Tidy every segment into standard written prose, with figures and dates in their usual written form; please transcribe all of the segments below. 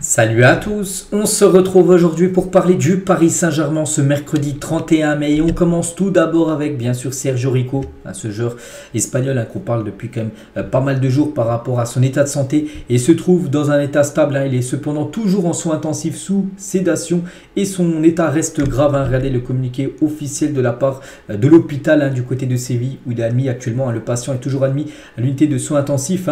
Salut à tous, on se retrouve aujourd'hui pour parler du Paris Saint-Germain ce mercredi 31 mai. Et on commence tout d'abord avec bien sûr Sergio Rico, ce joueur espagnol qu'on parle depuis quand même pas mal de jours par rapport à son état de santé. Et se trouve dans un état stable, il est cependant toujours en soins intensifs sous sédation et son état reste grave. Regardez le communiqué officiel de la part de l'hôpital du côté de Séville où il est admis actuellement. Le patient est toujours admis à l'unité de soins intensifs,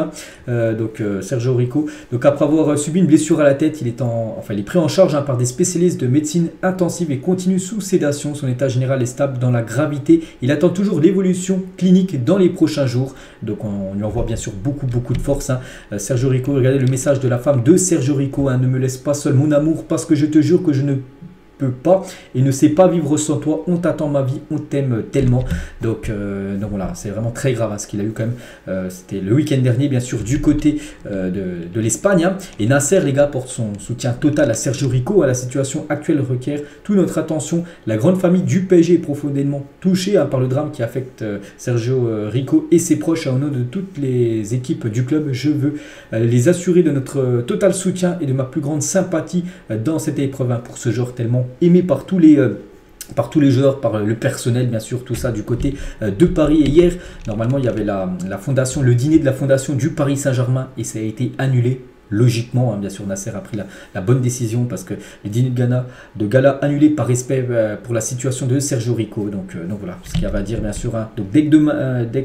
Sergio Rico. Donc après avoir subi une blessure à la tête, il est pris en charge par des spécialistes de médecine intensive et continue sous sédation. Son état général est stable dans la gravité. Il attend toujours l'évolution clinique dans les prochains jours. Donc on lui envoie bien sûr beaucoup de force. Sergio Rico, regardez le message de la femme de Sergio Rico. Ne me laisse pas seul mon amour parce que je te jure que je ne peux pas et ne sais pas vivre sans toi, on t'attend ma vie, on t'aime tellement. Donc voilà, c'est vraiment très grave ce qu'il a eu quand même. C'était le week-end dernier bien sûr du côté de l'Espagne. Et Nasser les gars porte son soutien total à Sergio Rico. La situation actuelle requiert toute notre attention. La grande famille du PSG est profondément touchée par le drame qui affecte Sergio Rico et ses proches. Au nom de toutes les équipes du club, je veux les assurer de notre total soutien et de ma plus grande sympathie dans cette épreuve pour ce joueur tellement aimé par tous les joueurs, par le personnel bien sûr, tout ça du côté de Paris. Et hier, normalement, il y avait la fondation, le dîner de la fondation du Paris Saint-Germain et ça a été annulé. Logiquement, bien sûr, Nasser a pris la bonne décision parce que le dîner de gala annulé par respect pour la situation de Sergio Rico. Donc voilà ce qu'il y avait à dire bien sûr. Donc dès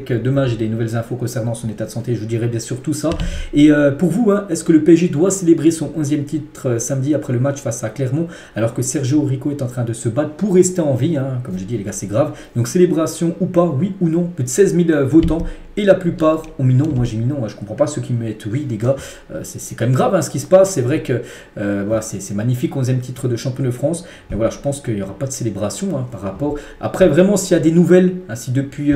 que demain j'ai des nouvelles infos concernant son état de santé, je vous dirai bien sûr tout ça. Et pour vous, est-ce que le PSG doit célébrer son 11e titre samedi après le match face à Clermont alors que Sergio Rico est en train de se battre pour rester en vie, comme je dis les gars, c'est grave. Donc célébration ou pas, oui ou non, plus de 16 000 votants. Et la plupart ont mis non. Moi j'ai mis non. Je comprends pas ceux qui mettent oui, les gars. C'est quand même grave ce qui se passe. C'est vrai que voilà, c'est magnifique, 11e titre de champion de France. Mais voilà, je pense qu'il n'y aura pas de célébration par rapport. Après, vraiment, s'il y a des nouvelles, si depuis.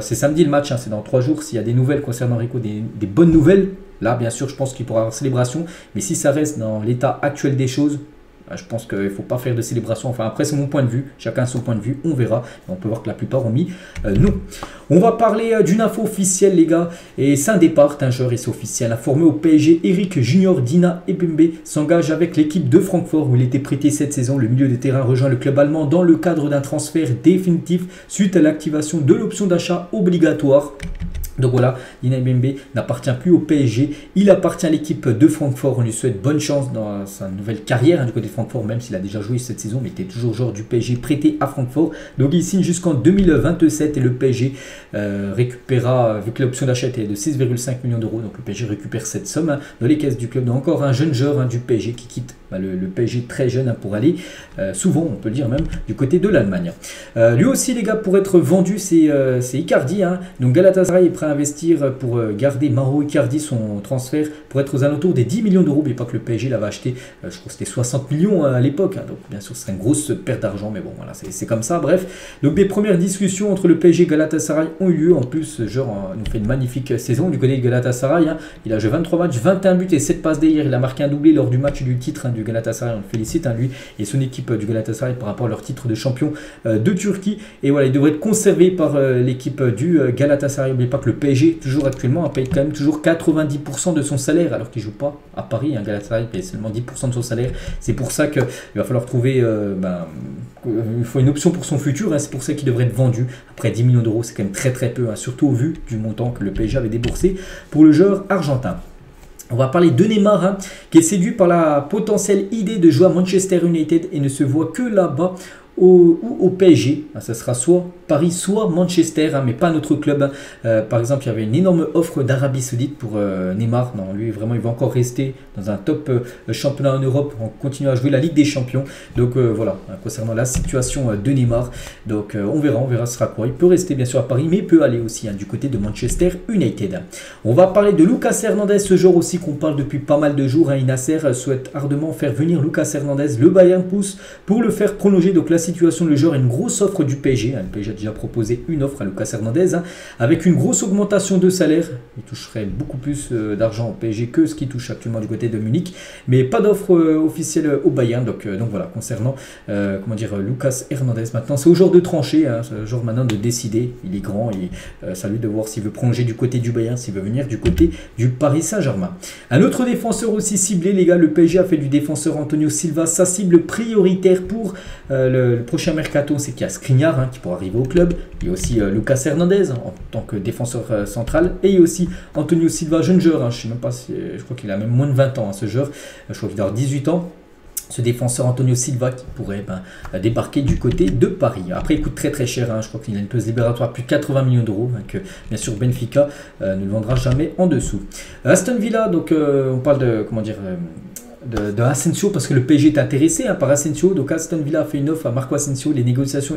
C'est samedi le match, c'est dans 3 jours. S'il y a des nouvelles concernant Rico, des bonnes nouvelles, là, bien sûr, je pense qu'il pourra y avoir célébration. Mais si ça reste dans l'état actuel des choses, je pense qu'il ne faut pas faire de célébration. Enfin, après, c'est mon point de vue. Chacun a son point de vue. On verra. On peut voir que la plupart ont mis non. On va parler d'une info officielle, les gars. Et c'est un départ. Un joueur est officiel. Formé au PSG, Eric Junior Dina Ebimbe s'engage avec l'équipe de Francfort où il était prêté cette saison. Le milieu de terrain rejoint le club allemand dans le cadre d'un transfert définitif suite à l'activation de l'option d'achat obligatoire. Donc voilà, Dina Ebimbe n'appartient plus au PSG, il appartient à l'équipe de Francfort. On lui souhaite bonne chance dans sa nouvelle carrière du côté de Francfort, même s'il a déjà joué cette saison, mais il était toujours joueur du PSG prêté à Francfort. Donc il signe jusqu'en 2027 et le PSG récupérera, vu que l'option d'achat était de 6,5 millions d'euros, donc le PSG récupère cette somme dans les caisses du club. Donc encore un jeune joueur du PSG qui quitte le PSG très jeune pour aller, souvent on peut le dire même, du côté de l'Allemagne. Lui aussi les gars, pour être vendu, c'est Icardi. Donc Galatasaray est prêt à investir pour garder Mauro Icardi. Son transfert pour être aux alentours des 10 millions d'euros. Mais pas que le PSG l'avait acheté, je crois que c'était 60 millions à l'époque. Donc bien sûr ce serait une grosse perte d'argent, mais bon voilà, c'est comme ça. Bref, donc des premières discussions entre le PSG et Galatasaray ont eu lieu. En plus, nous fait une magnifique saison du côté de Galatasaray. Il a joué 23 matchs, 21 buts et 7 passes d'hier. Il a marqué un doublé lors du match du titre du Galatasaray. On le félicite lui et son équipe du Galatasaray par rapport à leur titre de champion de Turquie. Et voilà, il devrait être conservé par l'équipe du Galatasaray. N'oubliez pas que le PSG, toujours actuellement, paye quand même toujours 90% de son salaire alors qu'il ne joue pas à Paris. Galatasaray paye seulement 10% de son salaire. C'est pour ça qu'il va falloir trouver il faut une option pour son futur. C'est pour ça qu'il devrait être vendu. Après 10 millions d'euros, c'est quand même très peu, surtout au vu du montant que le PSG avait déboursé pour le joueur argentin. On va parler de Neymar qui est séduit par la potentielle idée de jouer à Manchester United et ne se voit que là-bas au PSG. Ça sera soit Paris, soit Manchester, mais pas notre club. Par exemple, il y avait une énorme offre d'Arabie Saoudite pour Neymar. Non, lui, vraiment, il va encore rester dans un top championnat en Europe. On continue à jouer la Ligue des Champions. Donc voilà, concernant la situation de Neymar. Donc on verra ce sera quoi. Il peut rester bien sûr à Paris, mais il peut aller aussi du côté de Manchester United. On va parler de Lucas Hernandez, ce joueur aussi qu'on parle depuis pas mal de jours. Nasser souhaite ardemment faire venir Lucas Hernandez. Le Bayern pousse pour le faire prolonger. Donc la situation, le joueur a une grosse offre du PSG. Le PSG a déjà proposé une offre à Lucas Hernandez, avec une grosse augmentation de salaire. Il toucherait beaucoup plus d'argent au PSG que ce qu'il touche actuellement du côté de Munich, mais pas d'offre officielle au Bayern. Donc voilà, concernant Lucas Hernandez, maintenant c'est au joueur de trancher, c'est au joueur maintenant de décider. Il est grand, c'est à lui de voir s'il veut prolonger du côté du Bayern, s'il veut venir du côté du Paris Saint-Germain. Un autre défenseur aussi ciblé, les gars, le PSG a fait du défenseur Antonio Silva sa cible prioritaire pour le prochain mercato. C'est qu'il y a Skriniar qui pourra arriver au club, il y a aussi Lucas Hernandez en tant que défenseur central, et il y a aussi Antonio Silva, jeune joueur, je sais même pas si, je crois qu'il a même moins de 20 ans ce joueur, je crois qu'il doit avoir 18 ans. Ce défenseur Antonio Silva qui pourrait débarquer du côté de Paris. Après, il coûte très très cher, je crois qu'il a une clause libératoire plus de 80 millions d'euros, que bien sûr Benfica ne le vendra jamais en dessous. Aston Villa, donc on parle de, de Asensio, parce que le PSG est intéressé par Asensio. Donc Aston Villa a fait une offre à Marco Asensio. Les négociations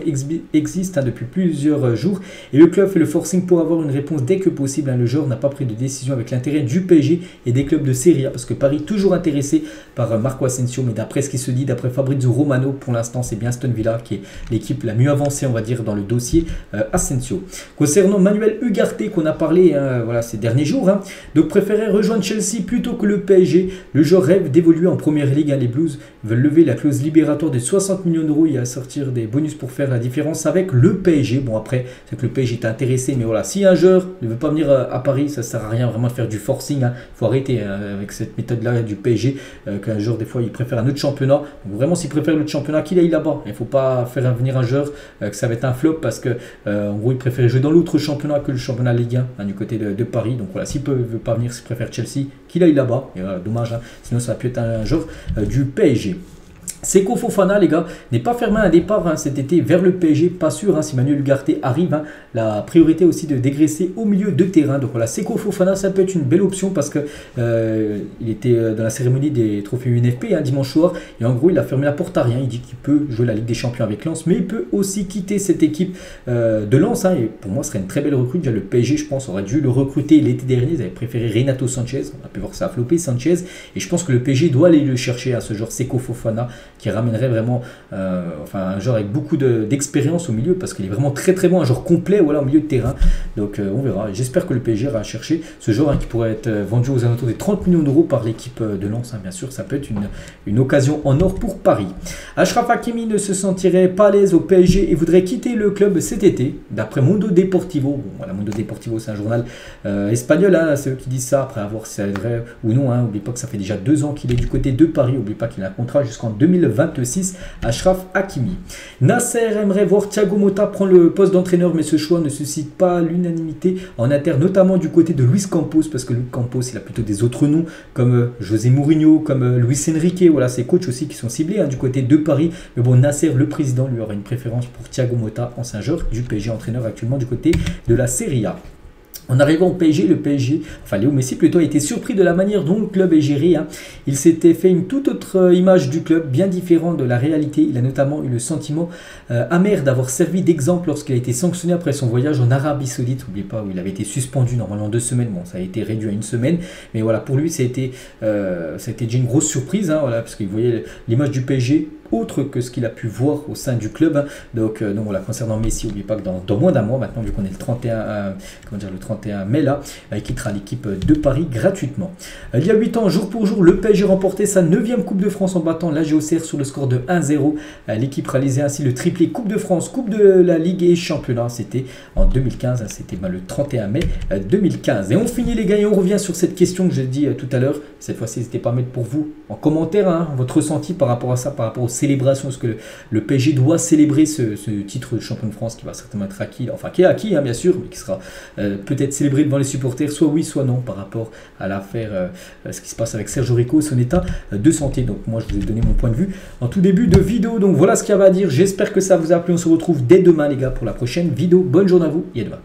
existent depuis plusieurs jours et le club fait le forcing pour avoir une réponse dès que possible. Le joueur n'a pas pris de décision avec l'intérêt du PSG et des clubs de Serie A, parce que Paris toujours intéressé par Marco Asensio, mais d'après ce qui se dit, d'après Fabrizio Romano, pour l'instant c'est bien Aston Villa qui est l'équipe la mieux avancée, on va dire, dans le dossier Asensio. Concernant Manuel Ugarte, qu'on a parlé ces derniers jours, donc préférait rejoindre Chelsea plutôt que le PSG. Le joueur rêve d'évoluer en première ligue. Les Blues veulent lever la clause libératoire de 60 millions d'euros et à sortir des bonus pour faire la différence avec le PSG. Bon, après, c'est que le PSG est intéressé, mais voilà, si un joueur ne veut pas venir à Paris, ça ne sert à rien vraiment de faire du forcing. Il faut arrêter avec cette méthode-là du PSG, qu'un joueur, des fois, il préfère un autre championnat. Donc, vraiment, s'il préfère l'autre championnat, qu'il aille là-bas. Il ne faut pas faire venir un joueur que ça va être un flop parce que, en gros, il préfère jouer dans l'autre championnat que le championnat Ligue 1 du côté de Paris. Donc, voilà, s'il ne veut pas venir, s'il préfère Chelsea, qu'il aille là-bas. Et voilà, dommage, sinon ça peut être un joueur du PSG. Seko Fofana, les gars, n'est pas fermé à un départ cet été vers le PSG, pas sûr si Manuel Ugarte arrive. La priorité aussi de dégraisser au milieu de terrain. Donc voilà, Seko Fofana, ça peut être une belle option parce que il était dans la cérémonie des trophées UNFP dimanche soir et en gros il a fermé la porte à rien. Il dit qu'il peut jouer la Ligue des Champions avec Lens, mais il peut aussi quitter cette équipe de Lens. Et pour moi, ce serait une très belle recrue. Déjà, le PSG, je pense, aurait dû le recruter l'été dernier. Ils avaient préféré Renato Sanchez. On a pu voir ça a floppé, Sanchez. Et je pense que le PSG doit aller le chercher à ce genre Seko Fofana, qui ramènerait vraiment un joueur avec beaucoup d'expérience au milieu, parce qu'il est vraiment très très bon, un joueur complet au milieu de terrain. Donc on verra. J'espère que le PSG va chercher ce joueur qui pourrait être vendu aux alentours des 30 millions d'euros par l'équipe de Lens. Bien sûr, ça peut être une occasion en or pour Paris. Achraf Hakimi ne se sentirait pas à l'aise au PSG et voudrait quitter le club cet été, d'après Mundo Deportivo. Bon, voilà, Mundo Deportivo, c'est un journal espagnol, c'est eux qui disent ça, après avoir si c'est vrai ou non. N'oubliez pas que ça fait déjà 2 ans qu'il est du côté de Paris. N'oubliez pas qu'il a un contrat jusqu'en 2026, Achraf Hakimi. Nasser aimerait voir Thiago Motta prendre le poste d'entraîneur, mais ce choix ne suscite pas l'unanimité en interne, notamment du côté de Luis Campos, parce que Luis Campos, il a plutôt des autres noms, comme José Mourinho, comme Luis Enrique. Voilà, ces coachs aussi qui sont ciblés du côté de Paris. Mais bon, Nasser, le président, lui aura une préférence pour Thiago Motta, ancien joueur du PSG, entraîneur actuellement du côté de la Serie A. En arrivant au PSG, Léo Messi plutôt, a été surpris de la manière dont le club est géré. Il s'était fait une toute autre image du club, bien différente de la réalité. Il a notamment eu le sentiment amer d'avoir servi d'exemple lorsqu'il a été sanctionné après son voyage en Arabie Saoudite. N'oubliez pas, où il avait été suspendu normalement 2 semaines. Bon, ça a été réduit à 1 semaine. Mais voilà, pour lui, ça a été déjà une grosse surprise, parce qu'il voyait l'image du PSG autre que ce qu'il a pu voir au sein du club. Donc voilà, concernant Messi, n'oubliez pas que dans moins d'un mois maintenant, vu qu'on est le 31 mai là, il quittera l'équipe de Paris gratuitement. Il y a 8 ans, jour pour jour, le PSG remportait sa 9e Coupe de France en battant la GOCR sur le score de 1-0. L'équipe réalisait ainsi le triplé Coupe de France, Coupe de la Ligue et Championnat. C'était en 2015, c'était le 31 mai 2015. Et on finit les gars et on revient sur cette question que j'ai dit tout à l'heure. Cette fois-ci, n'hésitez pas à mettre pour vous en commentaire votre ressenti par rapport à ça, par rapport aux célébrations. Est-ce que le PSG doit célébrer ce titre de champion de France qui va certainement être acquis, enfin qui est acquis bien sûr, mais qui sera peut-être célébré devant les supporters, soit oui, soit non, par rapport à l'affaire, ce qui se passe avec Sergio Rico et son état de santé. Donc moi, je vous ai donné mon point de vue en tout début de vidéo. Donc voilà ce qu'il y avait à dire. J'espère que ça vous a plu. On se retrouve dès demain les gars pour la prochaine vidéo. Bonne journée à vous et à demain.